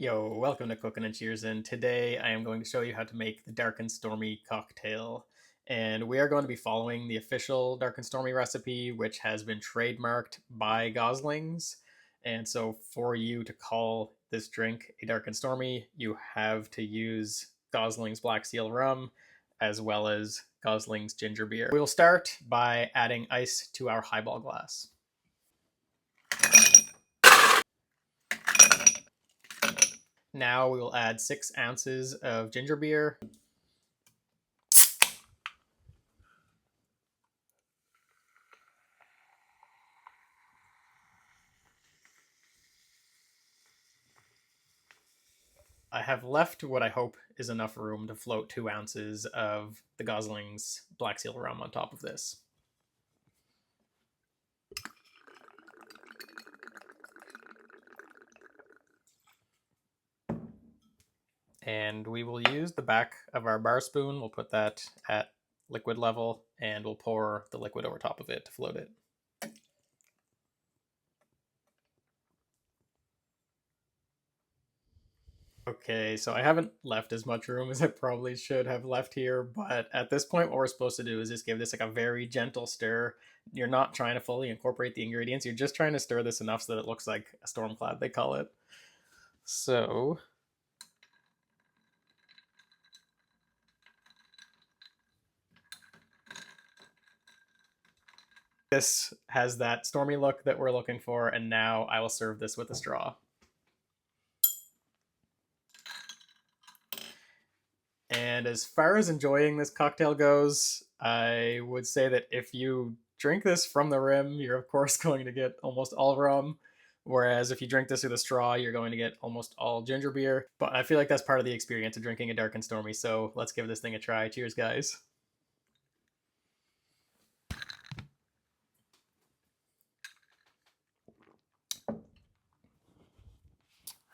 Yo, welcome to Cooking and Cheers, and today I am going to show you how to make the Dark and Stormy cocktail. And we are going to be following the official Dark and Stormy recipe, which has been trademarked by Gosling's. And so for you to call this drink a Dark and Stormy, you have to use Gosling's Black Seal rum as well as Gosling's ginger beer. We will start by adding ice to our highball glass. Now we will add 6 ounces of ginger beer. I have left what I hope is enough room to float 2 ounces of the Gosling's Black Seal rum on top of this. And we will use the back of our bar spoon. We'll put that at liquid level and we'll pour the liquid over top of it to float it. Okay, so I haven't left as much room as I probably should have left here, but at this point what we're supposed to do is just give this like a very gentle stir. You're not trying to fully incorporate the ingredients, you're just trying to stir this enough so that it looks like a storm cloud, they call it. So this has that stormy look that we're looking for, and now I will serve this with a straw. And as far as enjoying this cocktail goes, I would say that if you drink this from the rim, you're of course going to get almost all rum. Whereas if you drink this with a straw, you're going to get almost all ginger beer. But I feel like that's part of the experience of drinking a Dark and Stormy, so let's give this thing a try. Cheers, guys.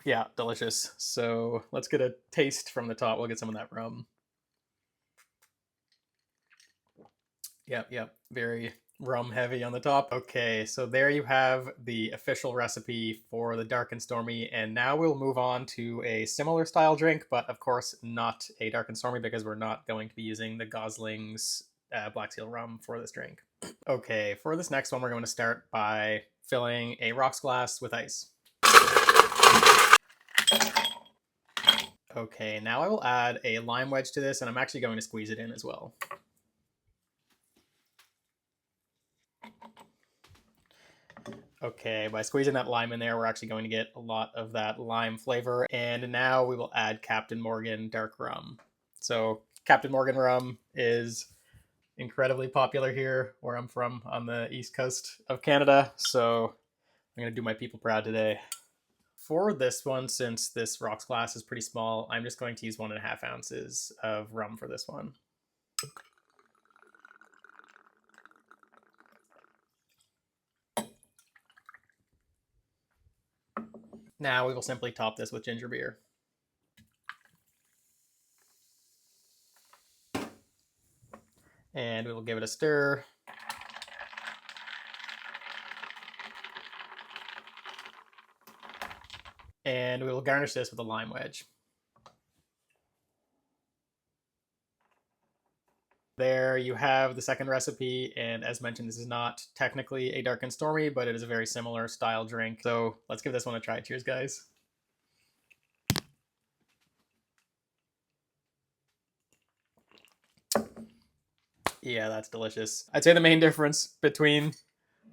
Yeah, delicious. So let's get a taste from the top. We'll get some of that rum. Yep. Very rum heavy on the top. Okay, so there you have the official recipe for the Dark and Stormy, and now we'll move on to a similar style drink, but of course not a Dark and Stormy because we're not going to be using the Gosling's Black Seal rum for this drink. Okay, for this next one, we're going to start by filling a rocks glass with ice. Okay, now I will add a lime wedge to this, and I'm actually going to squeeze it in as well. Okay, by squeezing that lime in there, we're actually going to get a lot of that lime flavor. And now we will add Captain Morgan dark rum. So Captain Morgan rum is incredibly popular here where I'm from on the east coast of Canada. So I'm going to do my people proud today. For this one, since this rocks glass is pretty small, I'm just going to use 1.5 ounces of rum for this one. Now we will simply top this with ginger beer. And we will give it a stir. And we will garnish this with a lime wedge. There you have the second recipe, and as mentioned, this is not technically a Dark and Stormy, but it is a very similar style drink. So let's give this one a try. Cheers, guys. Yeah, that's delicious. I'd say the main difference between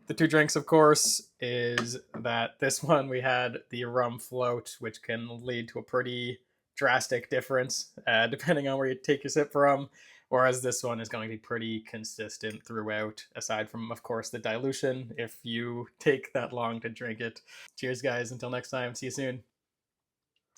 the two drinks, of course, is that this one we had the rum float, which can lead to a pretty drastic difference depending on where you take your sip from. Whereas this one is going to be pretty consistent throughout, aside from, of course, the dilution if you take that long to drink it. Cheers, guys. Until next time. See you soon.